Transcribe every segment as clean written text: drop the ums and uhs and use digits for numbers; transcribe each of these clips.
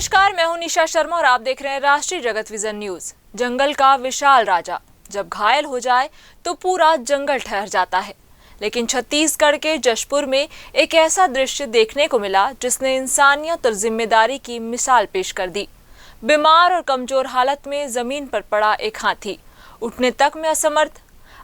नमस्कार, मैं हूं निशा शर्मा और आप देख रहे हैं राष्ट्रीय जगत विजन न्यूज। जंगल का विशाल राजा जब घायल हो जाए तो पूरा जंगल ठहर जाता है, लेकिन छत्तीसगढ़ के जशपुर में एक ऐसा दृश्य देखने को मिला जिसने इंसानियत और जिम्मेदारी की मिसाल पेश कर दी। बीमार और कमजोर हालत में जमीन पर पड़ा एक हाथी, उठने तक में असमर्थ,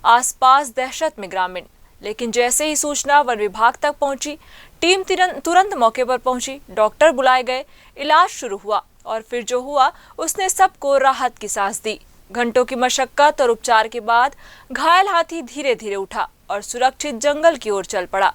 आसपास दहशत में ग्रामीण। लेकिन जैसे ही सूचना वन विभाग तक पहुंची, टीम तुरंत मौके पर पहुंची, डॉक्टर बुलाए गए, इलाज शुरू हुआ और फिर जो हुआ उसने सबको राहत की सांस दी। घंटों की मशक्कत और उपचार के बाद घायल हाथी धीरे धीरे उठा और सुरक्षित जंगल की ओर चल पड़ा।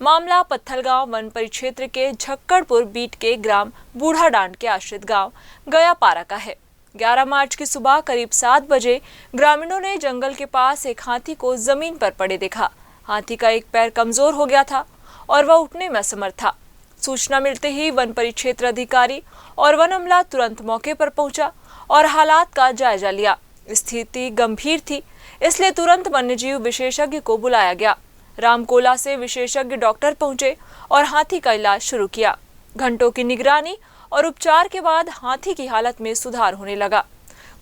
मामला पत्थलगांव वन परिक्षेत्र के झक्कड़पुर बीट के ग्राम बूढ़ा डांड के आश्रित गांव गया पारा का है। 11 मार्च की सुबह करीब 7 बजे ग्रामीणों ने जंगल के पास एक हाथी को जमीन पर पड़े देखा। हाथी का एक पैर कमजोर हो गया था और वह उठने में असमर्थ था। सूचना मिलते ही वन परिक्षेत्र अधिकारी और वन अमला तुरंत मौके पर पहुंचा और हालात का जायजा लिया। स्थिति गंभीर थी, इसलिए तुरंत वन्यजीव विशेषज्ञ को बुलाया गया। रामकोला से विशेषज्ञ डॉक्टर पहुंचे और हाथी का इलाज शुरू किया। घंटों की निगरानी और उपचार के बाद हाथी की हालत में सुधार होने लगा।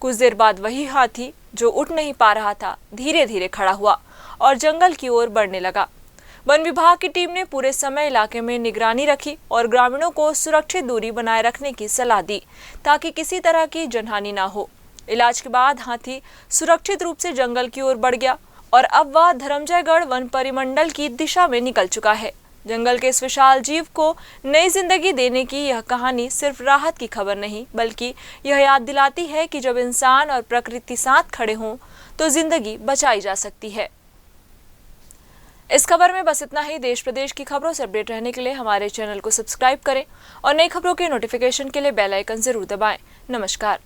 कुछ देर बाद वही हाथी जो उठ नहीं पा रहा था धीरे धीरे खड़ा हुआ और जंगल की ओर बढ़ने लगा। वन विभाग की टीम ने पूरे समय इलाके में निगरानी रखी और ग्रामीणों को सुरक्षित दूरी बनाए रखने की सलाह दी ताकि किसी तरह की जनहानि न हो। इलाज के बाद हाथी सुरक्षित रूप से जंगल की ओर बढ़ गया और अब वह धर्मजयगढ़ वन परिमंडल की दिशा में निकल चुका है। जंगल के इस विशाल जीव को नई जिंदगी देने की यह कहानी सिर्फ राहत की खबर नहीं, बल्कि यह याद दिलाती है कि जब इंसान और प्रकृति साथ खड़े हों तो जिंदगी बचाई जा सकती है। इस खबर में बस इतना ही। देश प्रदेश की खबरों से अपडेट रहने के लिए हमारे चैनल को सब्सक्राइब करें और नई खबरों के नोटिफिकेशन के लिए बेल आइकन जरूर दबाएं। नमस्कार।